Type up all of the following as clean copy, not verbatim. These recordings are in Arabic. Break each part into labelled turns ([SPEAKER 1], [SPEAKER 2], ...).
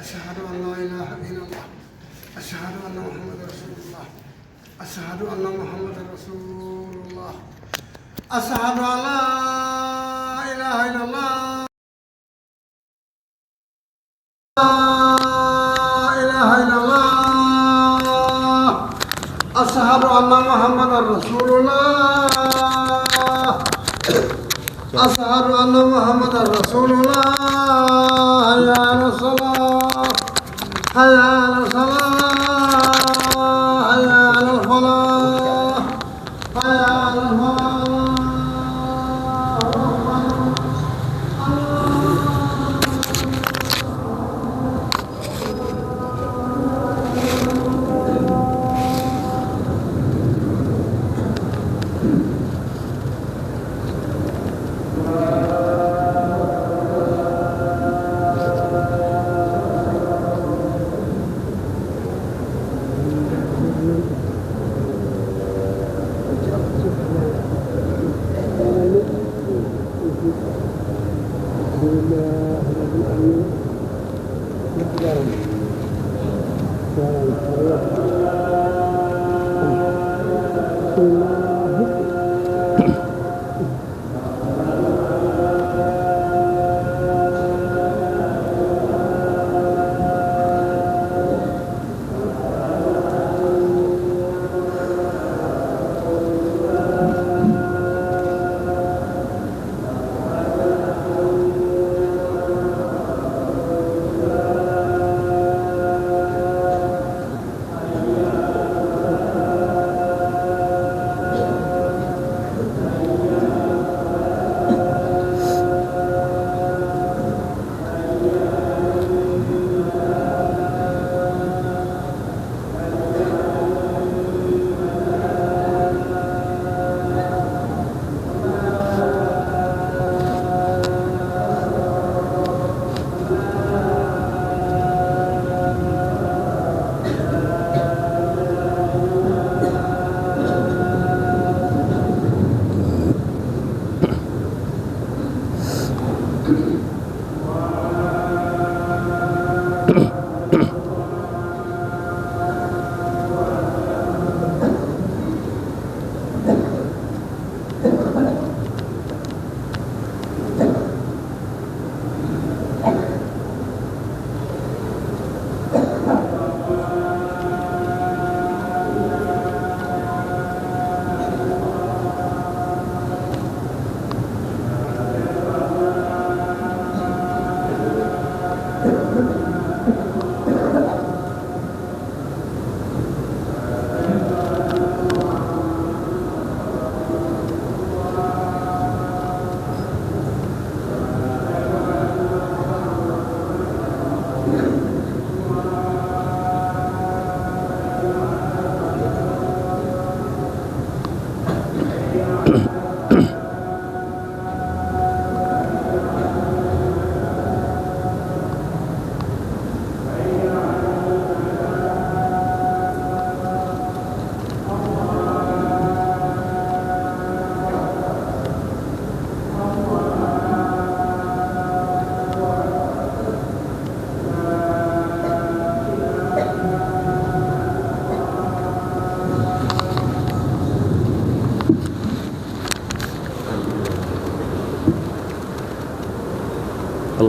[SPEAKER 1] أشهد أن لا إله إلا الله أشهد أن محمدا رسول الله أشهد أن محمدا رسول الله أشهد أن لا إله إلا الله لا إله إلا الله أشهد أن محمدا رسول الله أشهد أن محمدا رسول الله حي على الصلاة حي على الصلاة حي على الفلاح حي على الفلاح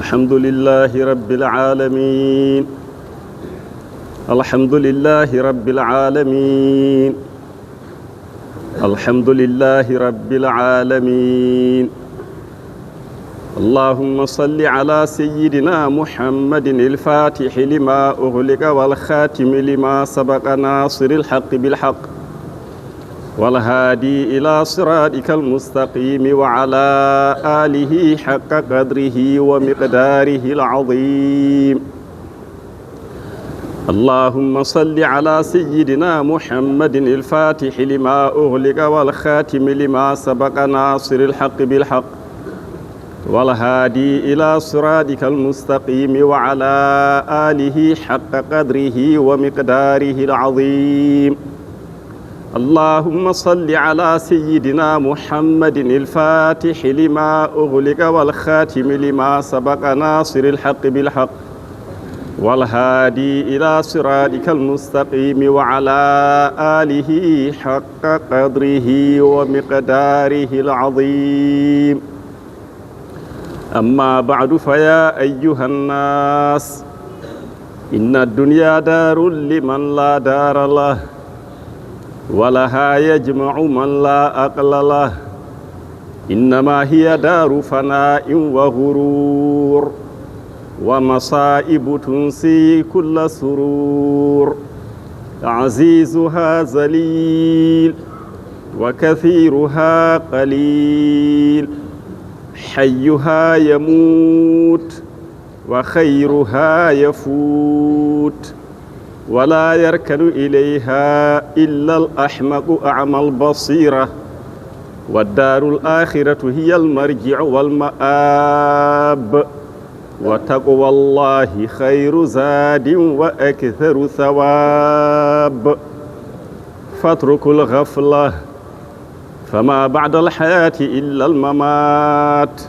[SPEAKER 2] الحمد لله رب العالمين الحمد لله رب العالمين الحمد لله رب العالمين اللهم صل على سيدنا محمد الفاتح لما أغلق والخاتم لما سبق ناصر الحق بالحق والهادي إلى صراطك المستقيم وعلى آله حق قدره ومقداره العظيم اللهم صل على سيدنا محمد الفاتح لما أغلق والخاتم لما سبق ناصر الحق بالحق والهادي إلى صراطك المستقيم وعلى آله حق قدره ومقداره العظيم اللهم صل على سيدنا محمد الفاتح لما أغلق والخاتم لما سبق ناصر الحق بالحق والهادي إلى صراطك المستقيم وعلى آله حق قدره ومقداره العظيم. أما بعد فيا أيها الناس إن الدنيا دار لمن لا دار له ولها يجمع من لا أقل له إنما هي دار فناء وغرور ومصائب تنسي كل سرور عزيزها ذليل وكثيرها قليل حيها يموت وخيرها يفوت ولا يركن إليها إلا الأحمق أعمى البصيرة والدار الآخرة هي المرجع والمآب وتقوى الله خير زاد وأكثر ثواب فاتركوا الغفلة فما بعد الحياة إلا الممات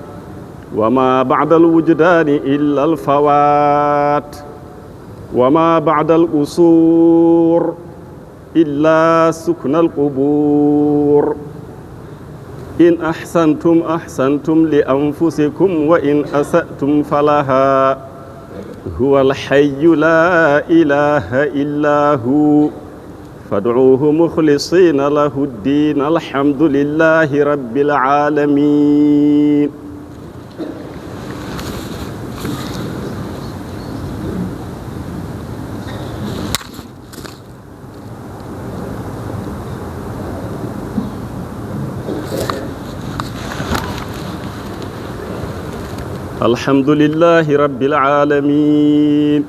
[SPEAKER 2] وما بعد الوجدان إلا الفوات وما بعد القصور إلا سكن القبور إن أحسنتم أحسنتم لأنفسكم وإن أسأتم فلها هو الحي لا إله إلا هو فادعوه مخلصين له الدين الحمد لله رب العالمين. الحمد لله رب العالمين.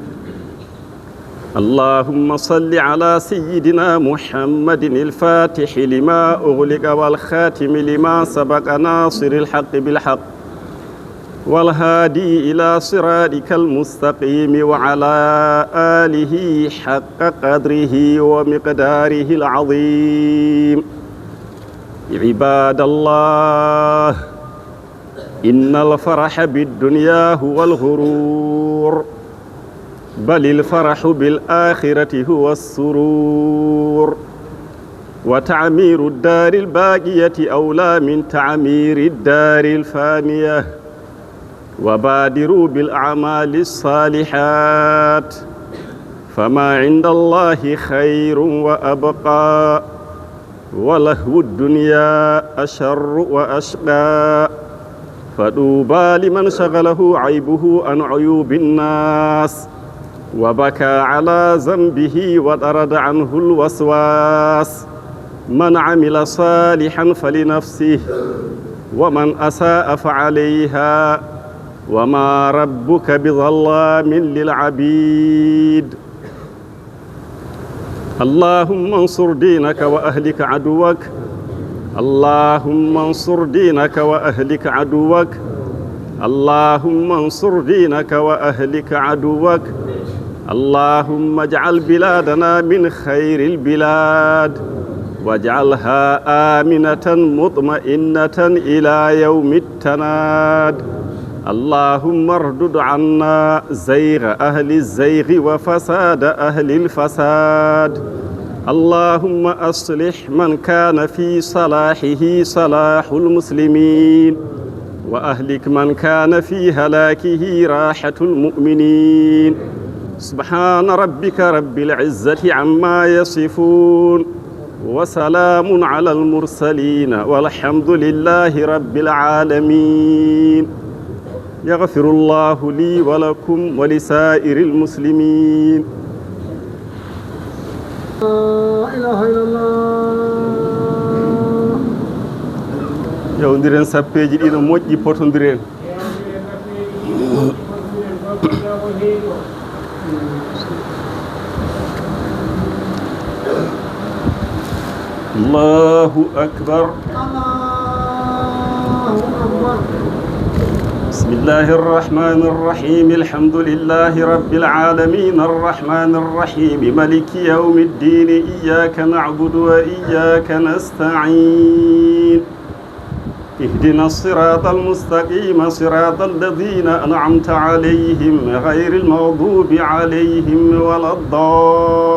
[SPEAKER 2] اللهم صل على سيدنا محمد الفاتح لما أغلق والخاتم لما سبق ناصر الحق بالحق والهادي إلى صراطك المستقيم وعلى آله حق قدره ومقداره العظيم. عباد الله إن الفرح بالدنيا هو الغرور بل الفرح بالآخرة هو السرور وتعمير الدار الباقية أولى من تعمير الدار الفانية وبادروا بالأعمال الصالحات فما عند الله خير وأبقى ولهو الدنيا أشر وأشقى فطوبى لمن شغله عيبه عن عيوب الناس وبكى على ذنبه وطرد عنه الوسواس. من عمل صالحا فلنفسه ومن أساء فعليها وما ربك بظلام للعبيد. اللهم انصر دينك وأهلك عدوك اللهم انصر دينك وأهلك عدوك اللهم انصر دينك وأهلك عدوك. اللهم اجعل بلادنا من خير البلاد واجعلها آمنة مطمئنة إلى يوم التناد. اللهم اردد عنا زيغ أهل الزيغ وفساد أهل الفساد. اللهم أصلح من كان في صلاحه صلاح المسلمين وأهلك من كان في هلاكه راحة المؤمنين. سبحان ربك رب العزة عما يصفون وسلام على المرسلين والحمد لله رب العالمين. يغفر الله لي ولكم ولسائر المسلمين.
[SPEAKER 1] لا إله إلا الله.
[SPEAKER 2] yawdiren sappeji ɗiɗo moƴƴi potodiren. Allahu akbar.
[SPEAKER 1] Allahu akbar.
[SPEAKER 2] بسم الله الرحمن الرحيم الحمد لله رب العالمين الرحمن الرحيم ملك يوم الدين إياك نعبد وإياك نستعين اهدنا الصراط المستقيم صراط الذين أنعمت عليهم غير المغضوب عليهم ولا الضالين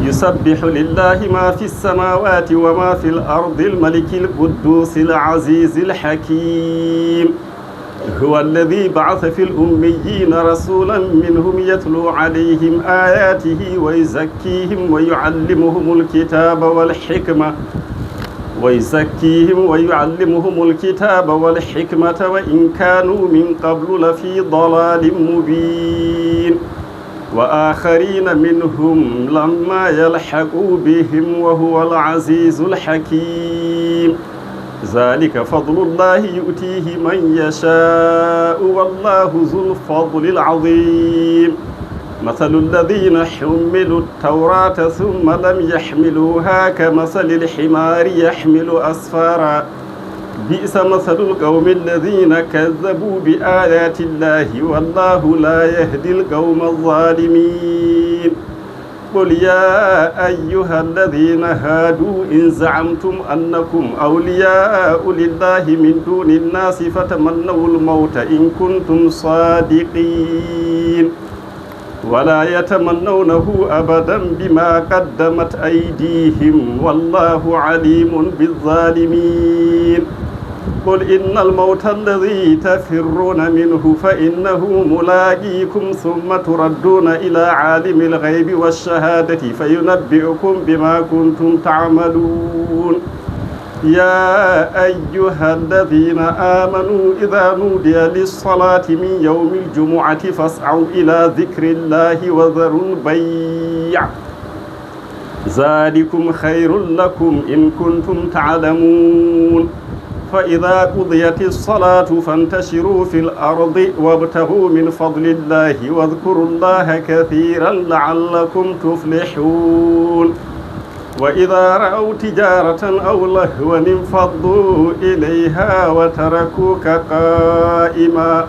[SPEAKER 2] يسبح لله ما في السماوات وما في الأرض الملك القدوس العزيز الحكيم هو الذي بعث في الأميين رسولا منهم يتلو عليهم آياته ويزكيهم ويعلمهم الكتاب والحكمة وإن كانوا من قبل لفي ضلال مبين وآخرين منهم لما يلحقوا بهم وهو العزيز الحكيم ذلك فضل الله يؤتيه من يشاء والله ذو الفضل العظيم مثل الذين حملوا التوراة ثم لم يحملوها كمثل الحمار يحمل أسفارا بئس مثل القوم الذين كذبوا بآيات الله والله لا يهدي القوم الظالمين قل يا أيها الذين هادوا إن زعمتم أنكم أولياء لله من دون الناس فتمنوا الموت إن كنتم صادقين ولا يتمنونه أبدا بما قدمت أيديهم والله عليم بالظالمين قل إن الموت الذي تفرون منه فإنه ملاقيكم ثم تردون إلى عالم الغيب والشهادة فينبئكم بما كنتم تعملون يا أيها الذين آمنوا إذا نودي للصلاة من يوم الجمعة فاسعوا إلى ذكر الله وذروا البيع ذلكم خير لكم إن كنتم تعلمون فإذا قضيت الصلاة فانتشروا في الأرض وابتغوا من فضل الله واذكروا الله كثيرا لعلكم تفلحون وإذا رأوا تجارة أو لهوا انفضوا إليها وتركوك قائما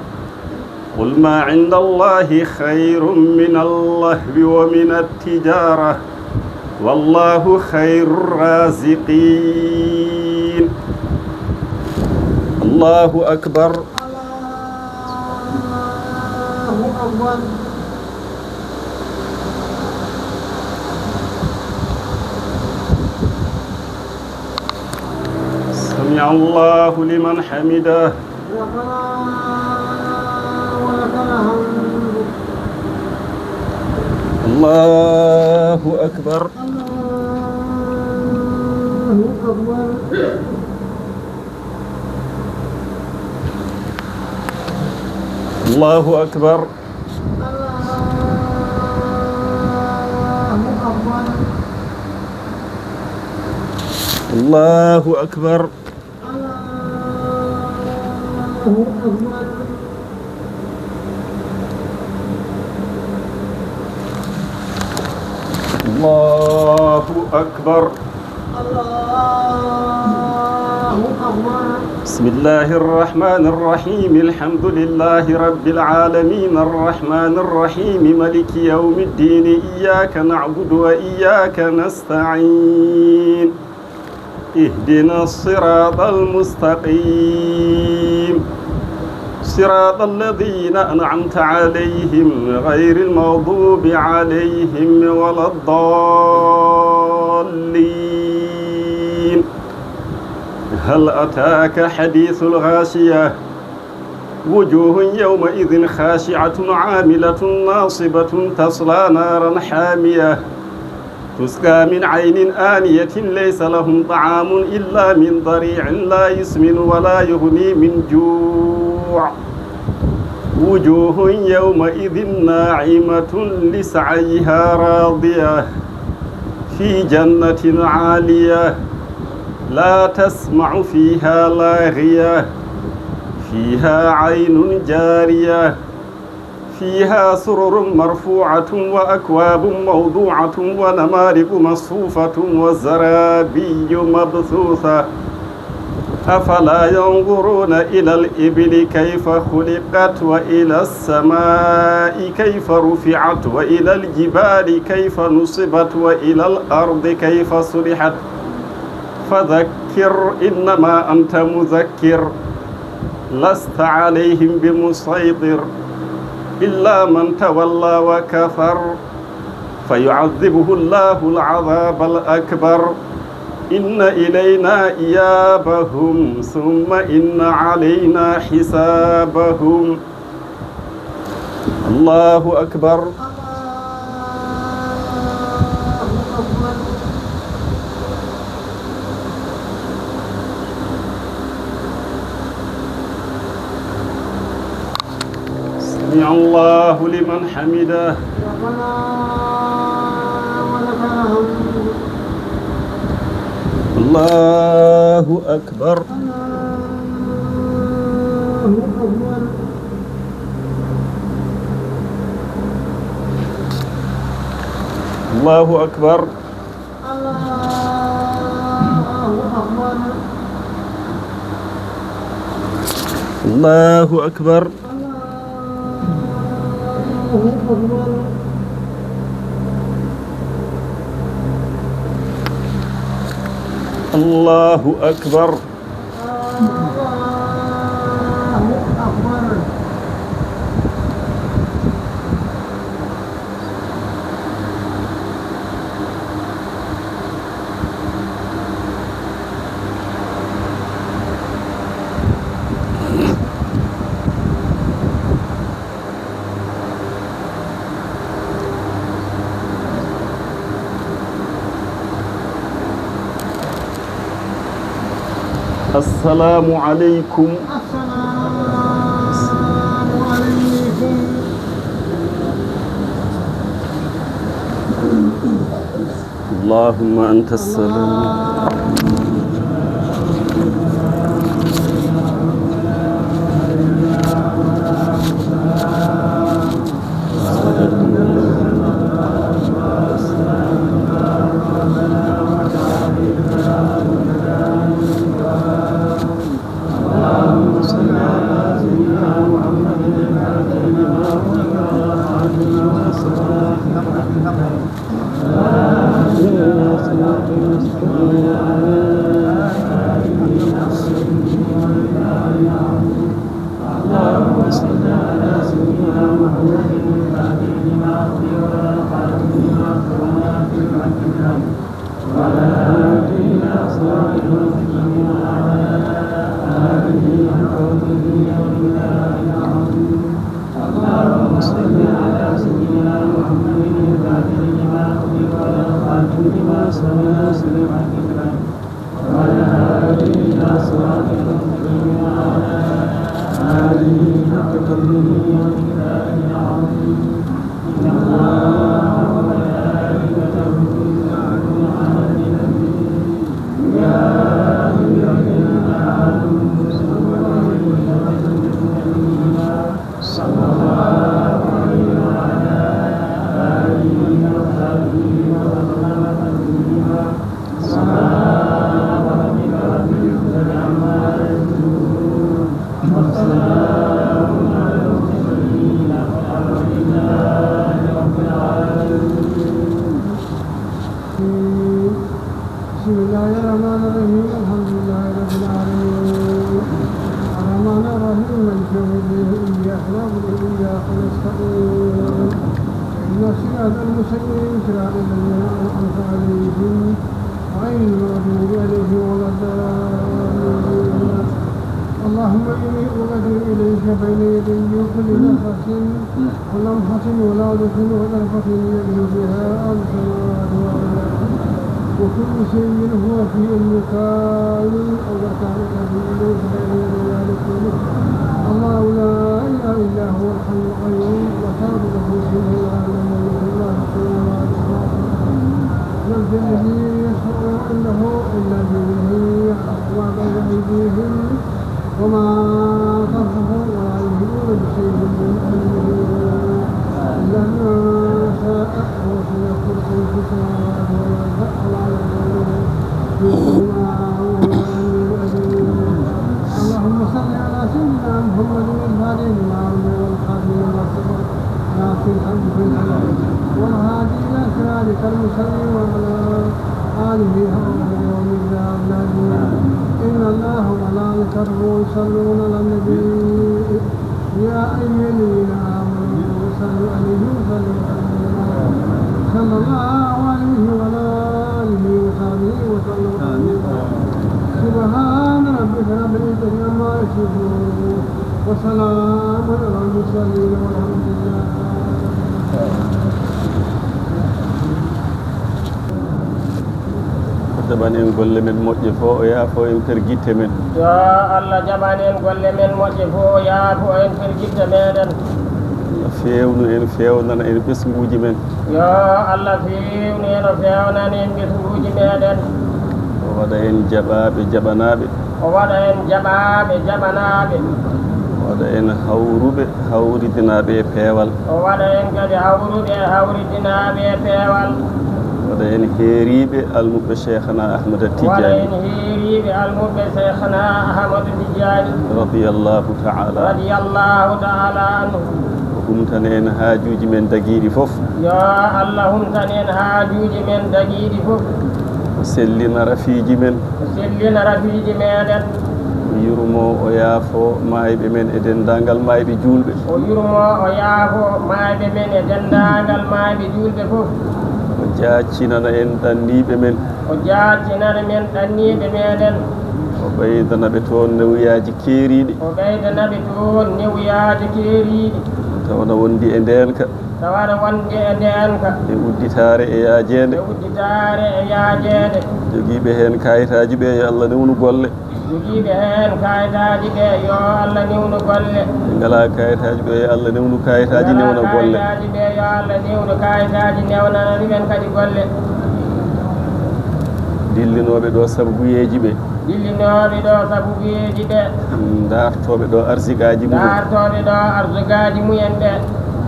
[SPEAKER 2] قل ما عند الله خير من اللهو ومن التجارة والله خير الرازقين الله أكبر سمع الله لمن حمده الله أكبر الله أكبر الله أكبر الله أكبر بسم الله الرحمن الرحيم الحمد لله رب العالمين الرحمن الرحيم ملك يوم الدين إياك نعبد وإياك نستعين اهدنا الصراط المستقيم صراط الذين أنعمت عليهم غير المغضوب عليهم ولا الضالين هل أتاك حديث الغاشية وجوه يومئذ خاشعة عاملة ناصبة تصلى نارا حامية تسقى من عين آنية ليس لهم طعام إلا من ضريع لا يسمن ولا يغني من جوع وجوه يومئذ ناعمة لسعيها راضية في جنة عالية لا تسمع فيها لاغية فيها عين جارية فيها سرر مرفوعة وأكواب موضوعة ونمارق مصفوفة وزرابي مبثوثة أفلا ينظرون إلى الإبل كيف خلقت وإلى السماء كيف رفعت وإلى الجبال كيف نصبت وإلى الأرض كيف سرحت فذكر إنما أنت مذكر لست عليهم بمسيطر إلا من تولى وكفر فيعذبه الله العذاب الأكبر إن إلينا إيابهم ثم إن علينا حسابهم الله أكبر سمع الله لمن حمده
[SPEAKER 1] ربنا ولك الحمد
[SPEAKER 2] الله أكبر
[SPEAKER 1] الله أكبر
[SPEAKER 2] الله أكبر
[SPEAKER 1] الله
[SPEAKER 2] الله
[SPEAKER 1] أكبر
[SPEAKER 2] أكبر
[SPEAKER 1] الله
[SPEAKER 2] الله
[SPEAKER 1] أكبر
[SPEAKER 2] أكبر السلام عليكم
[SPEAKER 1] السلام عليكم
[SPEAKER 2] اللهم أنت السلام
[SPEAKER 1] بسم الله الرحمن الرحيم الحمد لله رب العالمين الرحمن الرحيم مالك يوم الدين إياك نعبد وإياك نستعين اهدنا الصراط المستقيم صراط الذين أنعمت عليهم غير المغضوب عليهم ولا الضالين اللهم إني أبادر إليك بين يدي كل نفس ولمحة ولا دخل وطرفة يجري بها السماوات والأرض وكل شيء هو في المكان أو ذكرك في إليك بين ذلك كله الله لا إله إلا هو الحي القيوم وتعبده فيه ويعلم الله السماوات والأرض من ذا الذي يشفع عنده إلا بإذنه يعلم ما بين أيديهم وما خلفهم ولا يهدون بشيء من علمه إلا ما شاء وسع كرسيه السماوات والأرض ولا يؤوده اللهم صل على سيدنا محمد الفاتح لما أمر والخاتم لما سبق ناصر الحق بالحق والهادي إلى صراطك المستقيم وعلى آله حق يوم الدار العظيم إن الله وملائكته يصلون على النبي يا أيها الذين آمنوا صلوا عليه وسلموا تسليما صلى الله عليه وعلى آله وصحبه وسلم سبحان ربك رب العزة عما يصفون وسلام على المرسلين والحمد لله.
[SPEAKER 2] jaɓani en golle men moƴƴe fof o yaafo en pergitte men
[SPEAKER 3] yo Allah jaɓani en golle men moƴƴe fof o yaafo en pergitte meɗen
[SPEAKER 2] fewnu en fewnana en ɓesguji men
[SPEAKER 3] yo Allah fewnu en o fewnani en ɓesguji meɗen
[SPEAKER 2] o waɗa en jaɓaɓe jaɓanaɓe
[SPEAKER 3] o waɗa en jaɓaɓe jaɓanaɓe
[SPEAKER 2] o waɗa en hawruɓe hawridinaɓe e peewal
[SPEAKER 3] o waɗa en kadi hawruɓe hawridinaɓe e peewal
[SPEAKER 2] waɗa en heeriɓe almuɓe cheikhana ahmada
[SPEAKER 3] waɗa
[SPEAKER 2] tidiani
[SPEAKER 3] en heeriɓe almuɓe cheikhana ahmadou tidiani
[SPEAKER 2] radiallahu taala
[SPEAKER 3] radiyallahu taala anhu
[SPEAKER 2] o humtana en haajuji men daguiɗi foof
[SPEAKER 3] yo Allah humtan en haajuji men daguiɗi foof
[SPEAKER 2] o sellina rafiji men
[SPEAKER 3] o sellina rafiji meɗen
[SPEAKER 2] o yurmo o yaafo mayɓe men e dendagal mayɓe julɓe
[SPEAKER 3] o yurmo o yaafo mayɓe men e dendagal mayɓe julɓe fof
[SPEAKER 2] o jaccinana en ɗanniɓe men
[SPEAKER 3] o jaccinana men ɗanniɓe meɗen
[SPEAKER 2] o ɓeydanaɓe toon newuyaji keeriɗi
[SPEAKER 3] o ɓeydanaɓe toon newuyaji keeriɗi
[SPEAKER 2] tawana wondi e ndenka
[SPEAKER 3] tawana wonde e ndenka
[SPEAKER 2] e udditare e yaajede
[SPEAKER 3] e udditare e yaajede
[SPEAKER 2] joguiɓe hen kayitaji ɓe yo Allah newnu golle
[SPEAKER 3] jogiiɓe heen kayitaji ɓe yo Allah newnu golle
[SPEAKER 2] ɓe ngala kayitaji ɓe yo Allah newnu kayitaji newna golle
[SPEAKER 3] kayitaji ɓe yo Allah newnu kayitaji newnanani ɓen kadi golle
[SPEAKER 2] dillinoɓe ɗo sababuyeji ɓe
[SPEAKER 3] dillinoɓe ɗo sababuyeji ɓe
[SPEAKER 2] dartoɓe ɗo arsigaji mumen
[SPEAKER 3] dartoɓe ɗo arsugaji mumen ɓe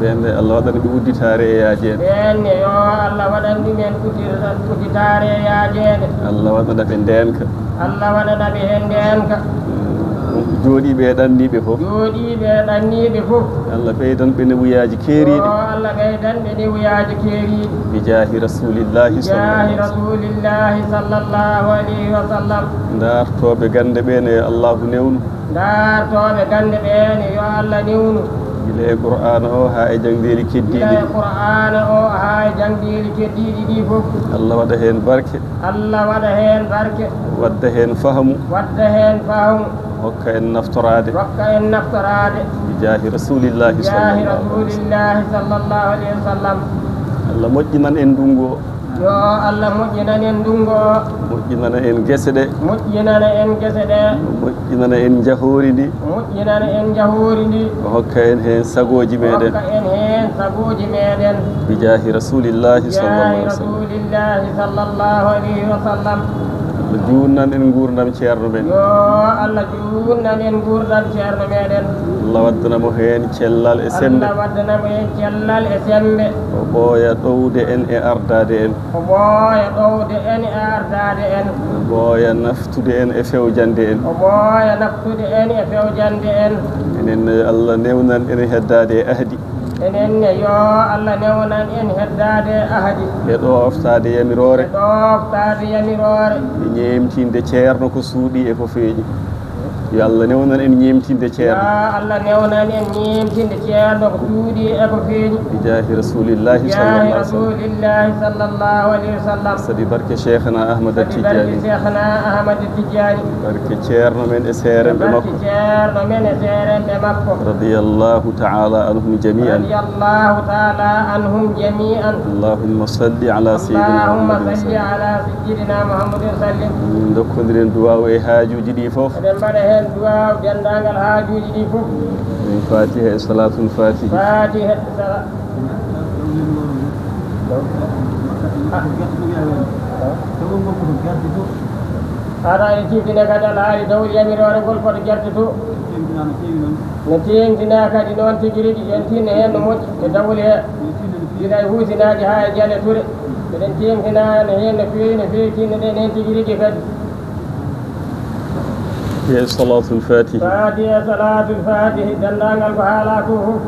[SPEAKER 2] ɓenne Allah waɗana ɓe udditare e yaajede
[SPEAKER 3] ɓenne yo Allah waɗan ɗumen udditare e yaajede
[SPEAKER 2] Allah waɗana ɓe ndenka
[SPEAKER 3] Allah waɗana ɓe hen ndenka
[SPEAKER 2] jooɗiɓe e ɗanniɓe fof
[SPEAKER 3] jooɗiɓe e ɗanniɓe fof
[SPEAKER 2] Allah ɓeydan ɓe newuyaji keeriɗi
[SPEAKER 3] yo Allah ɓeydan ɓe newuyaji keeriɗi
[SPEAKER 2] bi jahi rasulillahi
[SPEAKER 3] jahi rasulillahi sallallahu alayhi wa sallam
[SPEAKER 2] dartoɓe gande ɓene yo Allahu newnu
[SPEAKER 3] dartoɓe gande ɓene yo Allah newnu
[SPEAKER 2] gila e qur'ana o ha e jangdeli keddiɗi
[SPEAKER 3] ila qur'ana o ha e jangdeli keddiɗi ɗi fof
[SPEAKER 2] Allah waɗa hen barke
[SPEAKER 3] Allah waɗa hen barke
[SPEAKER 2] wadda hen fahamu
[SPEAKER 3] wadda hen fahamu
[SPEAKER 2] hokka en naftorade
[SPEAKER 3] hokka en naftorade
[SPEAKER 2] bi jahi rasulillahi
[SPEAKER 3] jahi rasulillahi sallallahu alayhi wa sallam
[SPEAKER 2] Allah moƴƴinan en ndungu o
[SPEAKER 3] yo Allah moƴƴinan en ndungu o
[SPEAKER 2] moƴƴinana en guese ɗe
[SPEAKER 3] moƴƴinana en guese ɗe
[SPEAKER 2] moƴƴinana en jahori ndi
[SPEAKER 3] moƴƴinana en jahori ndi
[SPEAKER 2] o hokka en hen sagoji meɗen
[SPEAKER 3] hokka en hen sagoji meɗen
[SPEAKER 2] bi jahi rasulillahi
[SPEAKER 3] jahi rasulillahi sallallahu alayhi wa sallam
[SPEAKER 2] Allah junnan en gurdam ceerno men
[SPEAKER 3] yo Allah junnan en gurdam ceerno meɗen
[SPEAKER 2] Allah waddanamo hen cellal e sembe
[SPEAKER 3] Allah waddanamo hen cellal e sembe
[SPEAKER 2] o ɓooya ɗowde en e ardade en
[SPEAKER 3] o ɓooya ɗowde en e ardade en
[SPEAKER 2] o ɓooya naftude en e fewjande en
[SPEAKER 3] o ɓooya naftude en e fewjande en
[SPEAKER 2] enen Allah newnan en heddade e ahdi
[SPEAKER 3] enenne yo Allah newnan en heddade ahadi
[SPEAKER 2] e ɗoftade yamirore
[SPEAKER 3] e ɗoftade yamirore
[SPEAKER 2] e ñeemtinde ceerno ko suuɗi e ko feeñi yo Allah newnan en ñeemtinde ceerno
[SPEAKER 3] ya Allah newnan en ñeemtinde ceerno ko suuɗi e ko feeñi
[SPEAKER 2] bi jahi rasulillahi
[SPEAKER 3] jahi rasulillahi sallallahu alayhi wa sallam
[SPEAKER 2] sabi barke cheikhna ahmada
[SPEAKER 3] barke
[SPEAKER 2] tidiani
[SPEAKER 3] cheikhna ahmada tidiani
[SPEAKER 2] barke ceerno men e seeremɓe
[SPEAKER 3] barke
[SPEAKER 2] makko
[SPEAKER 3] ceerno men e seeremɓe makko
[SPEAKER 2] radiyallahu taala anhum jami'an
[SPEAKER 3] radiyallahu taala anhum jami'an
[SPEAKER 2] allahumma salli ala sayyidina
[SPEAKER 3] allahumma
[SPEAKER 2] muhammadin
[SPEAKER 3] salli ala sayyidina muhammadin sallim
[SPEAKER 2] min dokkodiren duwaw e haajuji ɗi fof
[SPEAKER 3] eɗen mbaɗa hen duwaw dendagal haajuji ɗi fof
[SPEAKER 2] min fatiha e salatul fatihi
[SPEAKER 3] fatiha aɗa ene tiftine kadi ala haali dawri yamirore ngol koto guerte to no tengtina kadi noon tigui rigui en tinno hen no moƴƴi e dawli he gila e husinaji ha e Jaale Touré eɗen tengtinano hen no fewi tinnoɗen hen tigui rigui kadi
[SPEAKER 2] e salatul fatihi
[SPEAKER 3] fatiha salatul fatihi dendagal ko haala ko fof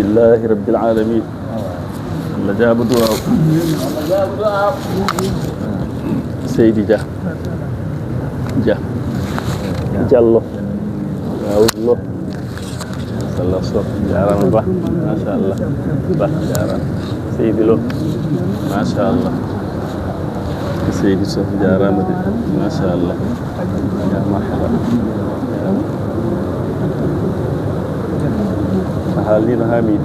[SPEAKER 2] لله رب العالمين الله جاب دعاء سيدي جا جالو الله الله صوف جاران با ما شاء الله با جاران سيدي لو ما شاء الله سيدي صوف جاران ما شاء الله يا مرحبا أهالينا حميد